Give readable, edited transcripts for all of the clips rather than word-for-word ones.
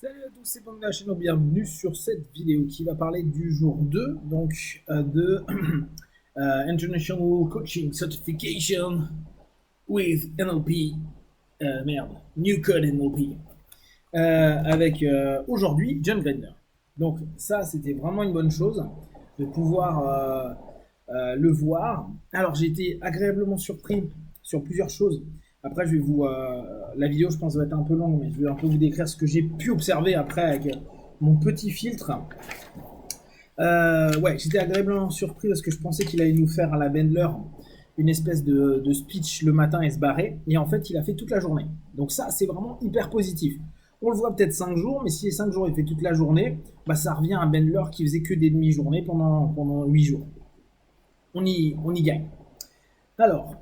Salut à tous, c'est Pong de la chaîne, bienvenue sur cette vidéo qui va parler du jour 2 de International Coaching Certification with NLP, New Code NLP, avec aujourd'hui John Grinder. Donc ça, c'était vraiment une bonne chose de pouvoir le voir. Alors j'ai été agréablement surpris sur plusieurs choses. Après, je vais vous. La vidéo, je pense, va être un peu longue, mais je vais un peu vous décrire ce que j'ai pu observer après avec mon petit filtre. Ouais, j'étais agréablement surpris parce que je pensais qu'il allait nous faire à la Bendler une espèce de speech le matin et se barrer. Et en fait, il a fait toute la journée. Donc, ça, c'est vraiment hyper positif. On le voit peut-être 5 jours, mais si les 5 jours il fait toute la journée, bah, ça revient à Bendler qui faisait que des demi-journées pendant 8 jours. On y gagne. Alors,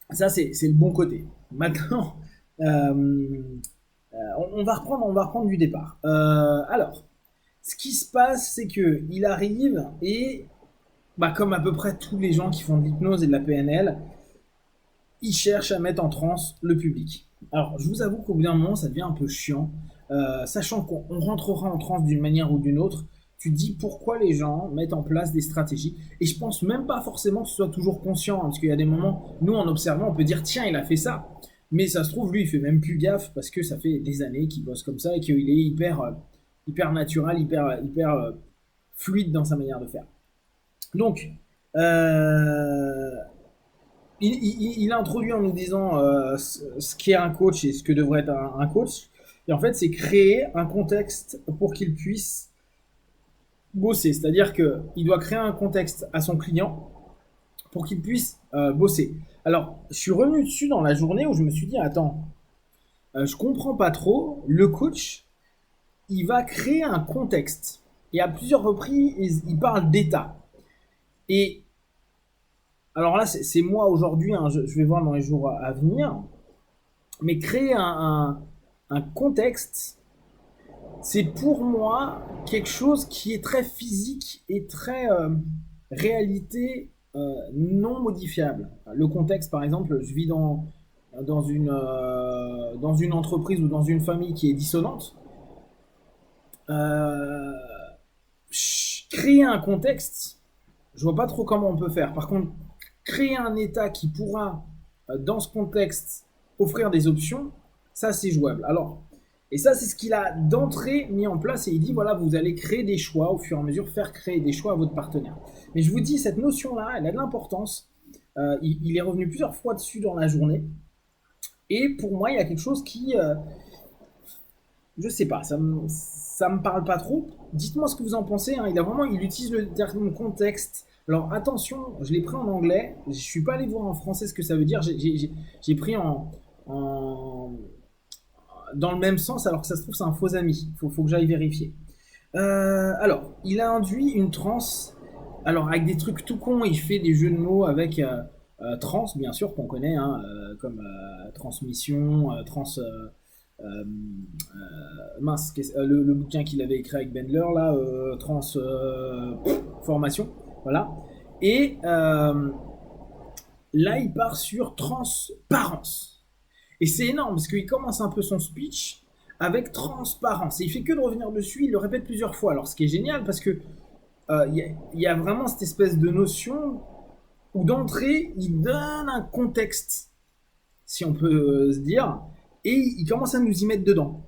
ça, c'est le bon côté. Maintenant, on va reprendre du départ. Alors, ce qui se passe, c'est que il arrive et, bah, comme à peu près tous les gens qui font de l'hypnose et de la PNL, il cherche à mettre en transe le public. Alors, je vous avoue qu'au bout d'un moment, ça devient un peu chiant, sachant qu'on rentrera en transe d'une manière ou d'une autre. Tu te dis pourquoi les gens mettent en place des stratégies. Et je pense même pas forcément que ce soit toujours conscient, hein, parce qu'il y a des moments, nous en observant, on peut dire tiens, il a fait ça. Mais ça se trouve, lui, il fait même plus gaffe parce que ça fait des années qu'il bosse comme ça et qu'il est hyper naturel, hyper fluide dans sa manière de faire. Donc, il a introduit en nous disant ce qu'est un coach et ce que devrait être un coach. Et en fait, c'est créer un contexte pour qu'il puisse bosser. C'est-à-dire qu'il doit créer un contexte à son client pour qu'il puisse bosser. Alors, je suis revenu dessus dans la journée où je me suis dit, attends, je comprends pas trop. Le coach, il va créer un contexte. Et à plusieurs reprises, il parle d'état. Et alors là, c'est moi aujourd'hui, hein, je vais voir dans les jours à venir, mais créer un contexte, c'est pour moi quelque chose qui est très physique et très réalité non modifiable. Le contexte, par exemple, je vis dans une entreprise ou dans une famille qui est dissonante. Euh, Créer un contexte, je vois pas trop comment on peut faire. Par contre, créer un état qui pourra, dans ce contexte, offrir des options, ça c'est jouable. Alors, et ça c'est ce qu'il a d'entrée mis en place et il dit voilà, vous allez créer des choix au fur et à mesure, faire créer des choix à votre partenaire. Mais je vous dis, cette notion-là, elle a de l'importance. Il est revenu plusieurs fois dessus dans la journée. Et pour moi, il y a quelque chose qui, je sais pas, ça me parle pas trop. Dites-moi ce que vous en pensez, hein. Il utilise le terme contexte. Alors attention, je l'ai pris en anglais. Je suis pas allé voir en français ce que ça veut dire. J'ai pris en- dans le même sens, alors que ça se trouve c'est un faux ami. Faut que j'aille vérifier. Alors, il a induit une transe. Alors avec des trucs tout cons, il fait des jeux de mots avec trans, bien sûr qu'on connaît, hein, comme transmission, euh, mince, le bouquin qu'il avait écrit avec Bendler, là, formation, voilà. Et là, il part sur transparence. Et c'est énorme parce qu'il commence un peu son speech avec transparence. Et il fait que de revenir dessus, il le répète plusieurs fois. Alors, ce qui est génial parce que y a vraiment cette espèce de notion où d'entrée, il donne un contexte, si on peut se dire, et il commence à nous y mettre dedans.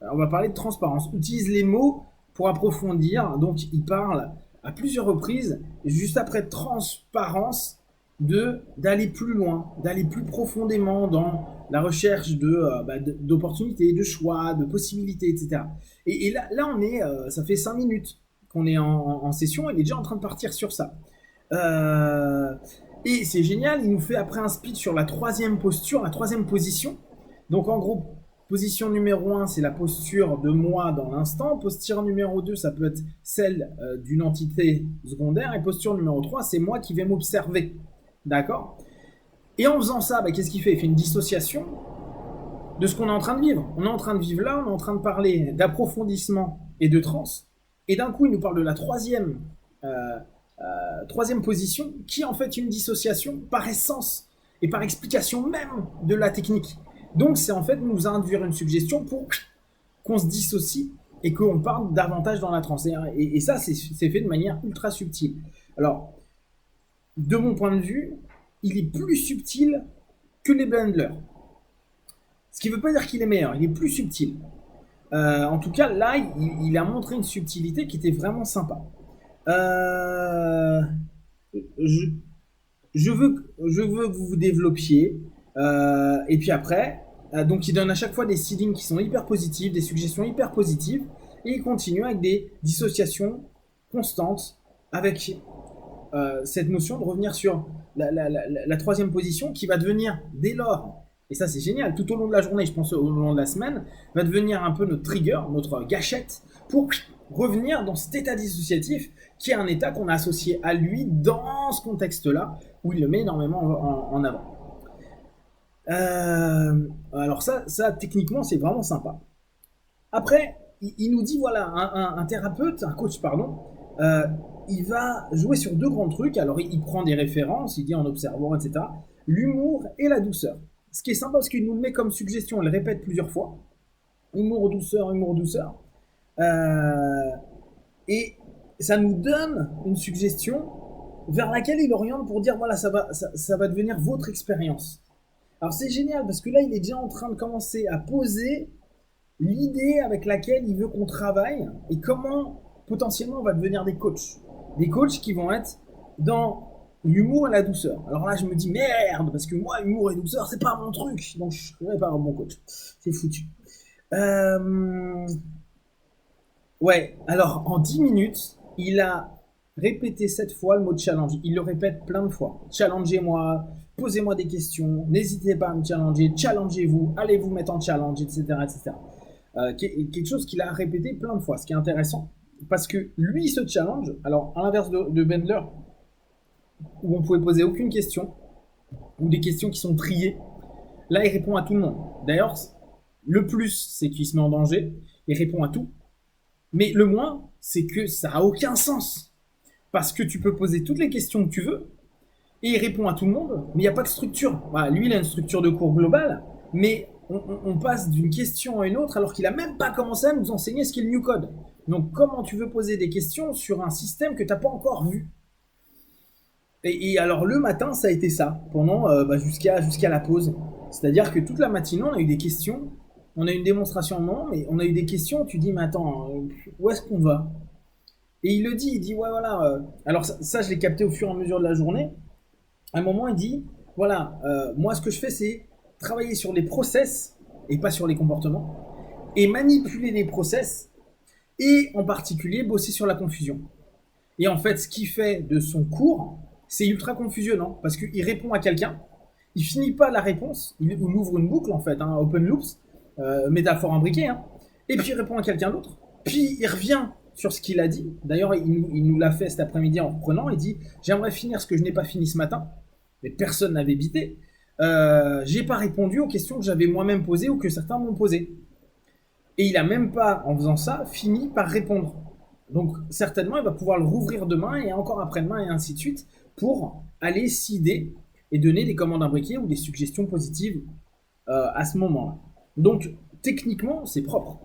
Alors, on va parler de transparence. Utilise les mots pour approfondir. Donc, il parle à plusieurs reprises, juste après transparence, d'aller plus loin, d'aller plus profondément dans la recherche d'opportunités, de choix, de possibilités, etc. Et là, on est, ça fait 5 minutes qu'on est en session, il est déjà en train de partir sur ça. Euh, et c'est génial, il nous fait après un speech sur la troisième posture, la troisième position. Donc en gros, position numéro 1, c'est la posture de moi dans l'instant. Posture numéro 2, ça peut être celle d'une entité secondaire. Et posture numéro 3, c'est moi qui vais m'observer. D'accord? Et en faisant ça, bah, qu'est-ce qu'il fait? Il fait une dissociation de ce qu'on est en train de vivre. On est en train de vivre là, on est en train de parler d'approfondissement et de transe. Et d'un coup, il nous parle de la troisième position, qui est en fait une dissociation par essence et par explication même de la technique. Donc c'est en fait nous induire une suggestion pour qu'on se dissocie et qu'on parte davantage dans la transe. Et ça, c'est fait de manière ultra subtile. Alors, de mon point de vue, il est plus subtil que les blenders. Ce qui ne veut pas dire qu'il est meilleur, il est plus subtil. En tout cas, là, il a montré une subtilité qui était vraiment sympa. Je, je veux que vous vous développiez. Et puis après, donc il donne à chaque fois des seedings qui sont hyper positifs, des suggestions hyper positives. Et il continue avec des dissociations constantes avec cette notion de revenir sur la troisième position qui va devenir dès lors, et ça c'est génial, tout au long de la journée, je pense au long de la semaine, va devenir un peu notre trigger, notre gâchette pour revenir dans cet état dissociatif qui est un état qu'on a associé à lui dans ce contexte-là où il le met énormément en avant. Alors ça techniquement c'est vraiment sympa. Après, il nous dit voilà, un thérapeute, un coach pardon, il va jouer sur deux grands trucs. Alors il prend des références, il dit en observant, etc. L'humour et la douceur. Ce qui est sympa parce qu'il nous le met comme suggestion, il le répète plusieurs fois. Humour, douceur, humour, douceur. Et ça nous donne une suggestion vers laquelle il oriente pour dire voilà, ça va devenir votre expérience. Alors c'est génial parce que là il est déjà en train de commencer à poser l'idée avec laquelle il veut qu'on travaille et comment potentiellement on va devenir des coachs. Des coachs qui vont être dans l'humour et la douceur. Alors là je me dis merde, parce que moi humour et douceur c'est pas mon truc, donc je ne serais pas un bon coach. C'est foutu. Ouais, alors en 10 minutes, il a répété 7 fois le mot challenge. Il le répète plein de fois. Challengez-moi, posez-moi des questions, n'hésitez pas à me challenger, challengez-vous, allez vous mettre en challenge, etc. etc. Quelque chose qu'il a répété plein de fois, ce qui est intéressant, parce que lui se challenge. Alors à l'inverse de Bendler, où on pouvait poser aucune question, ou des questions qui sont triées, là il répond à tout le monde. D'ailleurs, le plus, c'est qu'il se met en danger, il répond à tout, mais le moins, c'est que ça n'a aucun sens, parce que tu peux poser toutes les questions que tu veux, et il répond à tout le monde, mais il n'y a pas de structure. Voilà, lui, il a une structure de cours globale, mais on passe d'une question à une autre alors qu'il n'a même pas commencé à nous enseigner ce qu'est le New Code. Donc comment tu veux poser des questions sur un système que tu n'as pas encore vu? Et alors le matin, ça a été ça, pendant jusqu'à la pause. C'est-à-dire que toute la matinée, on a eu des questions, on a eu une démonstration à un moment, mais on a eu des questions, tu dis, mais attends, où est-ce qu'on va? Et il le dit, il dit, ouais voilà, alors ça je l'ai capté au fur et à mesure de la journée. À un moment, il dit, voilà, moi ce que je fais, c'est travailler sur les process et pas sur les comportements, et manipuler les process, et en particulier bosser sur la confusion. Et en fait, ce qu'il fait de son cours, c'est ultra confusionnant, parce qu'il répond à quelqu'un, il finit pas la réponse, il ouvre une boucle en fait, hein, open loops, métaphore imbriquée, hein, et puis il répond à quelqu'un d'autre, puis il revient sur ce qu'il a dit. D'ailleurs, il nous l'a fait cet après-midi en reprenant, il dit « J'aimerais finir ce que je n'ai pas fini ce matin », mais personne n'avait bité. J'ai pas répondu aux questions que j'avais moi-même posées ou que certains m'ont posées. Et il a même pas, en faisant ça, fini par répondre. Donc certainement, il va pouvoir le rouvrir demain et encore après-demain et ainsi de suite pour aller seeder et donner des commandes imbriquées ou des suggestions positives à ce moment-là. Donc techniquement, c'est propre.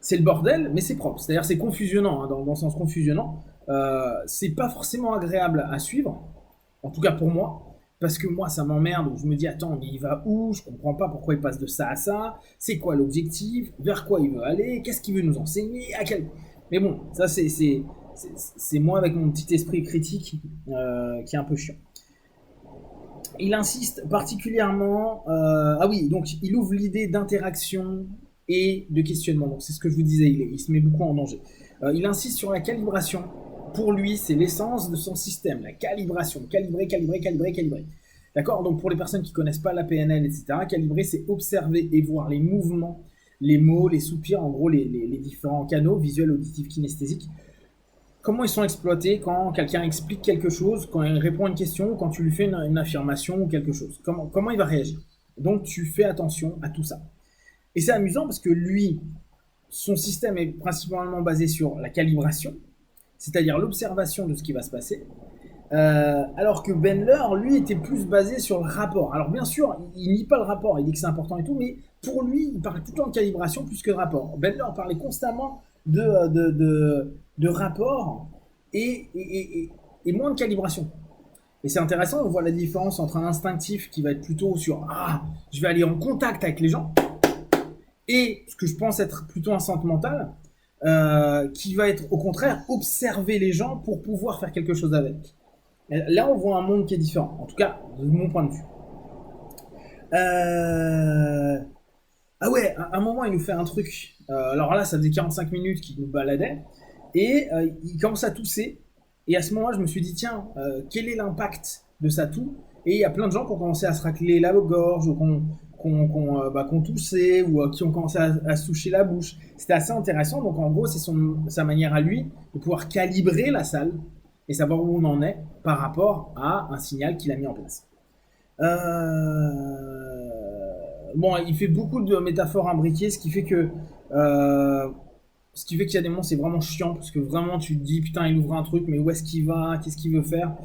C'est le bordel, mais c'est propre. C'est-à-dire c'est confusionnant, hein, dans le sens confusionnant. C'est pas forcément agréable à suivre, en tout cas pour moi. Parce que moi, ça m'emmerde. Je me dis, attends, mais il va où? Je comprends pas pourquoi il passe de ça à ça. C'est quoi l'objectif? Vers quoi il veut aller? Qu'est-ce qu'il veut nous enseigner? À quel... Mais bon, ça, c'est moi avec mon petit esprit critique qui est un peu chiant. Il insiste particulièrement... ah oui, donc il ouvre l'idée d'interaction et de questionnement. Donc c'est ce que je vous disais, il se met beaucoup en danger. Il insiste sur la calibration. Pour lui, c'est l'essence de son système, la calibration. Calibrer. D'accord? Donc pour les personnes qui ne connaissent pas la PNL, etc., calibrer, c'est observer et voir les mouvements, les mots, les soupirs, en gros les différents canaux visuels, auditifs, kinesthésiques. Comment ils sont exploités quand quelqu'un explique quelque chose, quand il répond à une question, quand tu lui fais une affirmation ou quelque chose. Comment il va réagir? Donc tu fais attention à tout ça. Et c'est amusant parce que lui, son système est principalement basé sur la calibration, c'est-à-dire l'observation de ce qui va se passer, Alors que Bendler, lui, était plus basé sur le rapport. Alors bien sûr, il nie pas le rapport, il dit que c'est important et tout, mais pour lui, il parle tout le temps de calibration plus que de rapport. Bendler parlait constamment de rapport et moins de calibration. Et c'est intéressant, on voit la différence entre un instinctif qui va être plutôt sur ah, je vais aller en contact avec les gens, et ce que je pense être plutôt un centre mental, qui va être au contraire observer les gens pour pouvoir faire quelque chose avec. Là, on voit un monde qui est différent, en tout cas, de mon point de vue. Ah ouais, à un moment, il nous fait un truc. Alors là, ça faisait 45 minutes qu'il nous baladait, et il commence à tousser. Et à ce moment-là, je me suis dit, tiens, quel est l'impact de sa toux? Et il y a plein de gens qui ont commencé à se racler la gorge, ou qu'on toussait, ou qui ont commencé à se toucher la bouche. C'était assez intéressant. Donc en gros, c'est sa manière à lui de pouvoir calibrer la salle et savoir où on en est par rapport à un signal qu'il a mis en place. Bon, il fait beaucoup de métaphores imbriquées, ce qui fait qu'il y a des moments c'est vraiment chiant parce que vraiment tu te dis putain il ouvre un truc mais où est-ce qu'il va, qu'est-ce qu'il veut faire.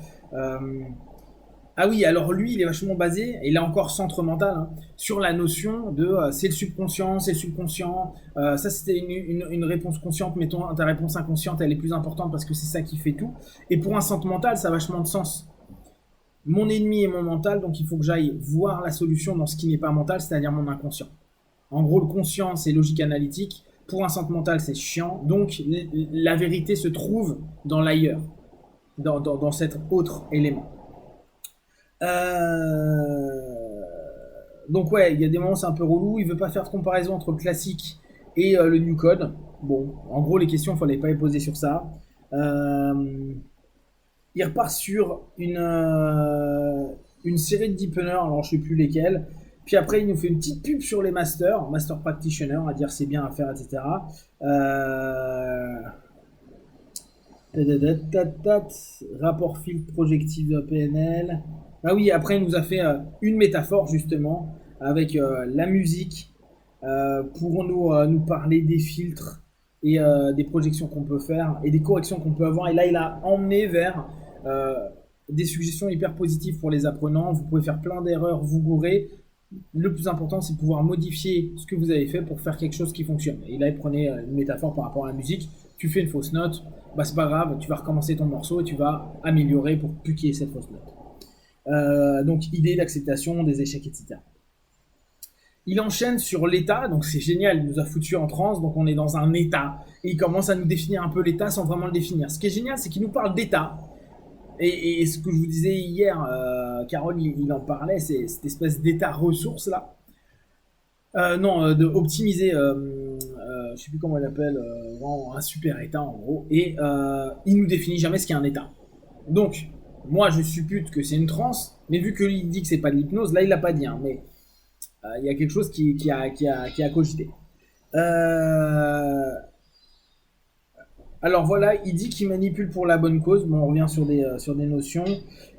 Ah oui, alors lui il est vachement basé, et là encore centre mental, hein, sur la notion de c'est le subconscient, c'est le subconscient. Ça c'était une réponse consciente, mettons ta réponse inconsciente elle est plus importante parce que c'est ça qui fait tout. Et pour un centre mental ça a vachement de sens. Mon ennemi est mon mental, donc il faut que j'aille voir la solution dans ce qui n'est pas mental, c'est-à-dire mon inconscient. En gros, le conscient, c'est logique analytique. Pour un centre mental, c'est chiant. Donc, la vérité se trouve dans l'ailleurs, dans cet autre élément. Donc, ouais, il y a des moments, c'est un peu relou. Il veut pas faire de comparaison entre le classique et le new code. Bon, en gros, les questions, il fallait pas les poser sur ça. Il repart sur une série de deepeners, alors je sais plus lesquels. Puis après, il nous fait une petite pub sur les masters, master practitioner, à dire c'est bien à faire, etc. Rapport filtre projectif de PNL. Ah oui, après, il nous a fait une métaphore, justement, avec la musique, pour nous parler des filtres et des projections qu'on peut faire et des corrections qu'on peut avoir. Et là, il a emmené vers des suggestions hyper positives pour les apprenants. Vous pouvez faire plein d'erreurs, vous gourer. Le plus important, c'est de pouvoir modifier ce que vous avez fait pour faire quelque chose qui fonctionne. Et là, il prenait une métaphore par rapport à la musique. Tu fais une fausse note, bah c'est pas grave, tu vas recommencer ton morceau et tu vas améliorer pour plus qu'il y ait cette fausse note. Donc, idée d'acceptation des échecs, etc. Il enchaîne sur l'état, donc c'est génial, il nous a foutu en transe, donc on est dans un état. Et il commence à nous définir un peu l'état sans vraiment le définir. Ce qui est génial, c'est qu'il nous parle d'état. Et ce que je vous disais hier, Carole, il en parlait, c'est cette espèce d'état ressource là. Non, de optimiser, je sais plus comment il appelle, un super état en gros. Et il nous définit jamais ce qu'est un état. Donc, moi je suppute que c'est une transe, mais vu que lui il dit que c'est pas de l'hypnose, là il l'a pas dit, hein, mais il y a quelque chose qui a cogité. Alors voilà, il dit qu'il manipule pour la bonne cause. Bon, on revient sur des notions.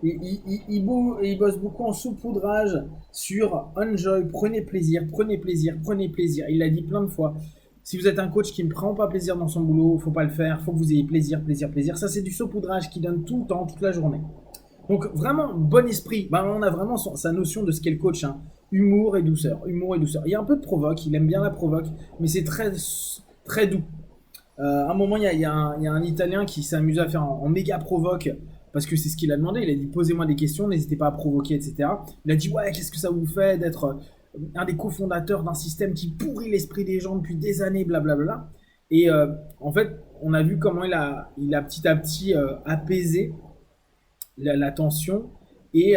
Il bosse beaucoup en saupoudrage sur enjoy, prenez plaisir, prenez plaisir, prenez plaisir. Il l'a dit plein de fois. Si vous êtes un coach qui ne prend pas plaisir dans son boulot, faut pas le faire, faut que vous ayez plaisir, plaisir, plaisir. Ça, c'est du saupoudrage qui donne tout le temps, toute la journée. Donc vraiment, bon esprit. Ben, on a vraiment sa notion de ce qu'est le coach, hein. Humour et douceur, humour et douceur. Il y a un peu de provoque, il aime bien la provoque, mais c'est très, très doux. À un moment, il y a un Italien qui s'est amusé à faire en méga provoque, parce que c'est ce qu'il a demandé. Il a dit posez-moi des questions, n'hésitez pas à provoquer, etc. Il a dit ouais, qu'est-ce que ça vous fait d'être un des cofondateurs d'un système qui pourrit l'esprit des gens depuis des années, blablabla. Et en fait, on a vu comment il a petit à petit apaisé la tension et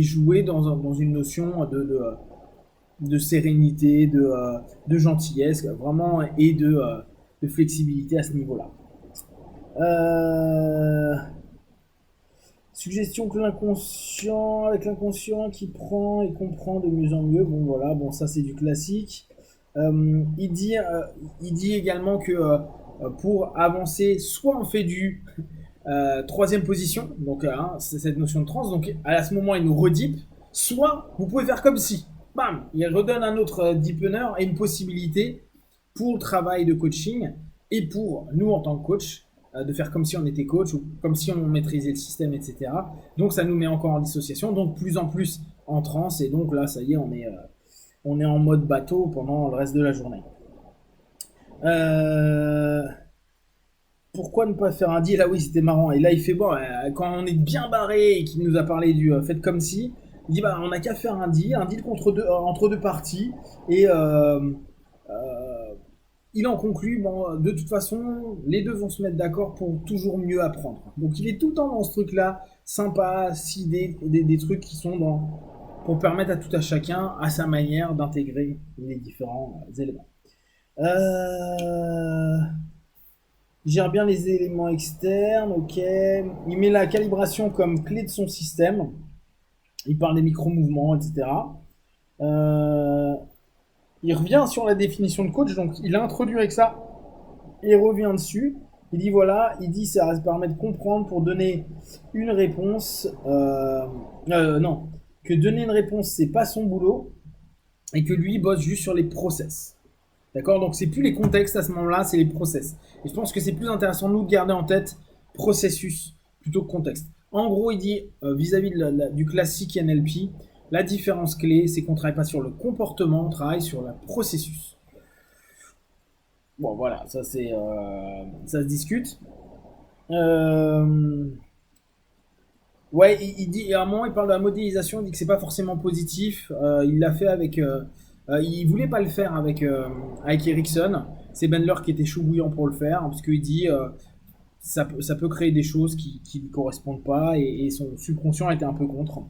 joué dans une notion de sérénité, de gentillesse, vraiment, et de flexibilité à ce niveau-là. Suggestion que l'inconscient, avec l'inconscient qui prend et comprend de mieux en mieux. Bon voilà, bon ça c'est du classique. Il dit également que pour avancer, soit on fait du troisième position, donc c'est cette notion de trans, donc à ce moment il nous redip, soit vous pouvez faire comme si, bam, il redonne un autre deepener et une possibilité pour le travail de coaching et pour nous en tant que coach de faire comme si on était coach ou comme si on maîtrisait le système, etc. Donc ça nous met encore en dissociation, donc plus en plus en transe, et donc là, ça y est, on est en mode bateau pendant le reste de la journée. Euh, Pourquoi ne pas faire un deal? Ah oui, c'était marrant. Et là, il fait bon, quand on est bien barré et qu'il nous a parlé du fait comme si, il dit bah on n'a qu'à faire un deal entre deux parties. Et euh, il en conclut, bon, de toute façon, les deux vont se mettre d'accord pour toujours mieux apprendre. Donc il est tout le temps dans ce truc-là, sympa, si des trucs qui sont pour permettre à tout à chacun, à sa manière, d'intégrer les différents éléments. Euh, il gère bien les éléments externes, ok. Il met la calibration comme clé de son système. Il parle des micro-mouvements, etc. Euh, il revient sur la définition de coach, donc il a introduit avec ça et revient dessus. Il dit voilà, il dit ça permet de comprendre pour donner une réponse. Non, que donner une réponse, c'est pas son boulot et que lui bosse juste sur les process. D'accord. Donc c'est plus les contextes à ce moment-là, c'est les process. Et je pense que c'est plus intéressant nous de garder en tête processus plutôt que contexte. En gros, il dit vis-à-vis du classique NLP, la différence clé, c'est qu'on ne travaille pas sur le comportement, on travaille sur le processus. Bon, voilà, ça se discute. Ouais, il dit, à un moment, il parle de la modélisation, il dit que c'est pas forcément positif. Il l'a fait avec. Il voulait pas le faire avec Ericsson. C'est Bendler qui était chou bouillant pour le faire, parce qu'il dit ça peut créer des choses qui ne correspondent pas, et son subconscient était un peu contre.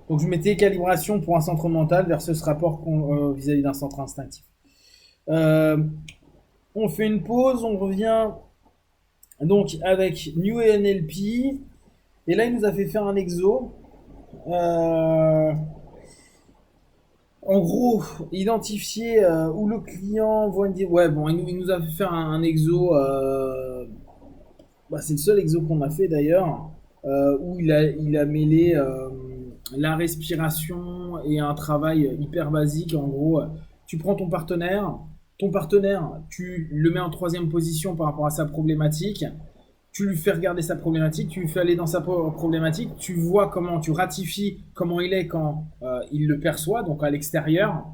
Donc je mettais calibration pour un centre mental versus rapport vis-à-vis d'un centre instinctif. On fait une pause, on revient donc avec New NLP. Et là, il nous a fait faire un exo. En gros, identifier où le client voit une... Ouais, bon, il nous a fait faire un exo. C'est le seul exo qu'on a fait d'ailleurs. Où il a mêlé la respiration et un travail hyper basique. En gros, tu prends ton partenaire, tu le mets en troisième position par rapport à sa problématique, tu lui fais regarder sa problématique, tu lui fais aller dans sa problématique, tu vois comment, tu ratifies comment il est quand il le perçoit, donc à l'extérieur,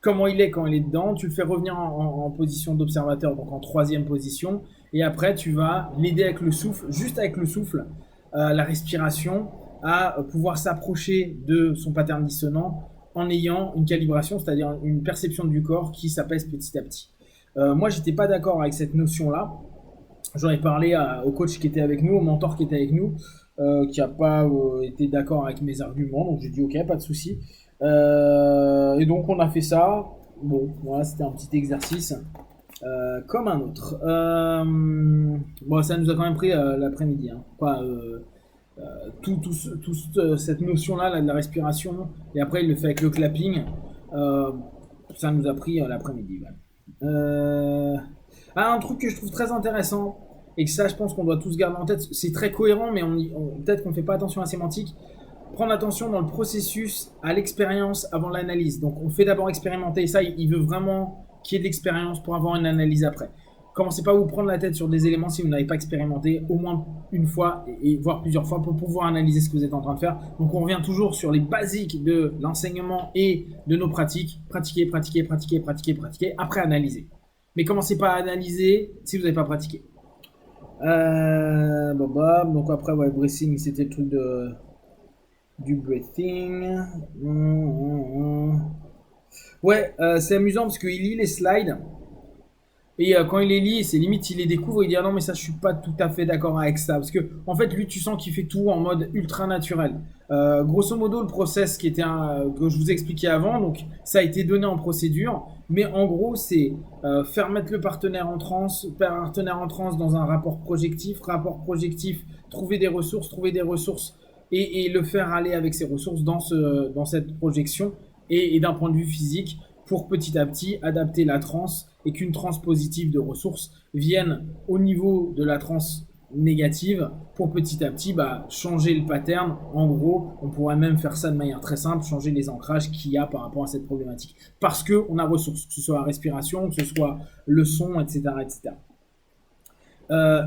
comment il est quand il est dedans, tu le fais revenir en position d'observateur, donc en troisième position, et après tu vas l'aider avec le souffle, juste avec le souffle, la respiration, à pouvoir s'approcher de son pattern dissonant en ayant une calibration, c'est-à-dire une perception du corps qui s'apaise petit à petit. Moi, j'étais pas d'accord avec cette notion-là. J'en ai parlé au coach qui était avec nous, au mentor qui était avec nous, qui n'a pas été d'accord avec mes arguments, donc j'ai dit ok, pas de souci. Et donc on a fait ça. Bon, voilà, c'était un petit exercice comme un autre. Bon, ça nous a quand même pris l'après-midi. Hein. Toute cette notion-là là, de la respiration, et après il le fait avec le clapping, ça nous a pris l'après-midi. Un truc que je trouve très intéressant, et que ça je pense qu'on doit tous garder en tête, c'est très cohérent, mais peut-être qu'on ne fait pas attention à la sémantique. Prendre attention dans le processus à l'expérience avant l'analyse. Donc on fait d'abord expérimenter, et ça il veut vraiment qu'il y ait de l'expérience pour avoir une analyse après. Commencez pas à vous prendre la tête sur des éléments si vous n'avez pas expérimenté au moins une fois et voire plusieurs fois pour pouvoir analyser ce que vous êtes en train de faire. Donc on revient toujours sur les basiques de l'enseignement et de nos pratiques. Pratiquer, après analyser. Mais commencez pas à analyser si vous n'avez pas pratiqué. Donc après, ouais, breathing, c'était le truc du breathing. Ouais, c'est amusant parce qu'il lit les slides. Et quand il les lit, c'est limite, il les découvre, il dit ah non mais ça je suis pas tout à fait d'accord avec ça, parce que en fait lui tu sens qu'il fait tout en mode ultra naturel. Grosso modo le process qui était que je vous expliquais avant, donc ça a été donné en procédure, mais en gros c'est faire mettre le partenaire en transe dans un rapport projectif, trouver des ressources et le faire aller avec ses ressources dans cette projection et d'un point de vue physique pour petit à petit adapter la transe et qu'une transe positive de ressources vienne au niveau de la transe négative pour petit à petit changer le pattern. En gros, on pourrait même faire ça de manière très simple, changer les ancrages qu'il y a par rapport à cette problématique. Parce qu'on a ressources, que ce soit la respiration, que ce soit le son, etc. etc.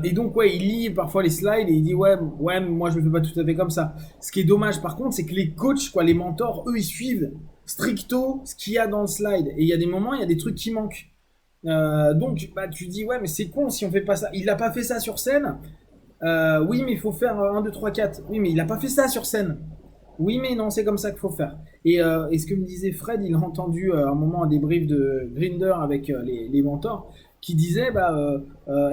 Et donc, ouais, il lit parfois les slides et il dit ouais, moi je le fais pas tout à fait comme ça. Ce qui est dommage par contre, c'est que les coachs, quoi, les mentors, eux, ils suivent stricto ce qu'il y a dans le slide. Et il y a des moments, il y a des trucs qui manquent. Donc, tu dis ouais, mais c'est con si on fait pas ça. Il n'a pas fait ça sur scène. Oui, mais il faut faire 1, 2, 3, 4. Oui, mais il n'a pas fait ça sur scène. Oui, mais non, c'est comme ça qu'il faut faire. Et ce que me disait Fred, il a entendu à un moment un débrief de Grinder avec les mentors qui disait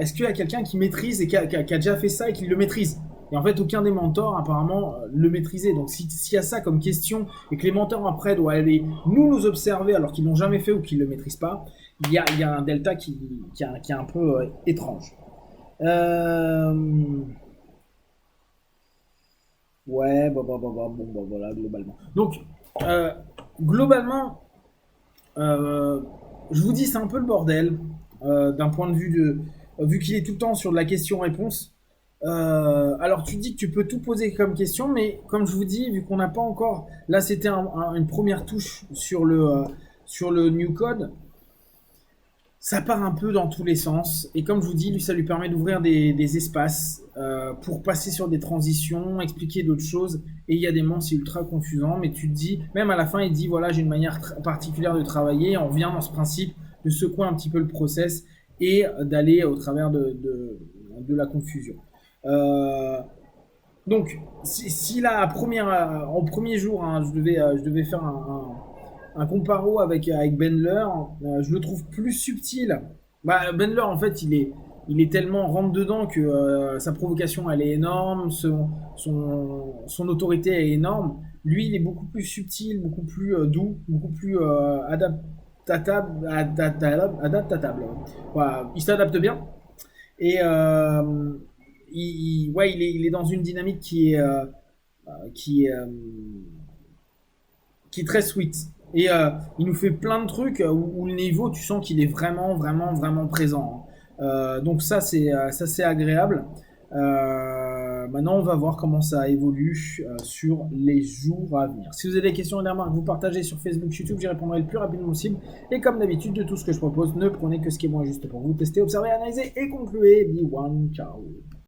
est-ce qu'il y a quelqu'un qui maîtrise et qui a déjà fait ça et qui le maîtrise. Et en fait, aucun des mentors apparemment le maîtrisait. Donc, s'il y a ça comme question et que les mentors après doivent aller nous observer alors qu'ils l'ont jamais fait ou qu'ils ne le maîtrisent pas, il y a un delta qui est un peu étrange. Ouais, voilà, globalement. Donc, globalement, je vous dis, c'est un peu le bordel, d'un point de vue vu qu'il est tout le temps sur de la question-réponse. Alors, tu dis que tu peux tout poser comme question, mais comme je vous dis, vu qu'on n'a pas encore. Là, c'était une première touche sur le new code. Ça part un peu dans tous les sens. Et comme je vous dis, lui, ça lui permet d'ouvrir des espaces pour passer sur des transitions, expliquer d'autres choses. Et il y a des moments, c'est ultra confusant. Mais tu te dis, même à la fin, il dit, voilà, j'ai une manière particulière de travailler. On revient dans ce principe de secouer un petit peu le process et d'aller au travers de la confusion. Donc, si là, en premier jour, hein, je devais faire un comparo avec Bendler, je le trouve plus subtil. Bendler, en fait, il est tellement rentre dedans que sa provocation, elle est énorme, son autorité est énorme. Lui, il est beaucoup plus subtil, beaucoup plus doux, beaucoup plus adaptable. Voilà, il s'adapte bien. Et il est dans une dynamique qui est, euh, qui est très sweet. Et il nous fait plein de trucs où le niveau, tu sens qu'il est vraiment, vraiment, vraiment présent. Donc ça c'est agréable. Maintenant, on va voir comment ça évolue sur les jours à venir. Si vous avez des questions et des remarques, vous partagez sur Facebook, YouTube, j'y répondrai le plus rapidement possible. Et comme d'habitude, de tout ce que je propose, ne prenez que ce qui est bon et juste pour vous. Testez, observez, analysez et concluez. Be one, ciao.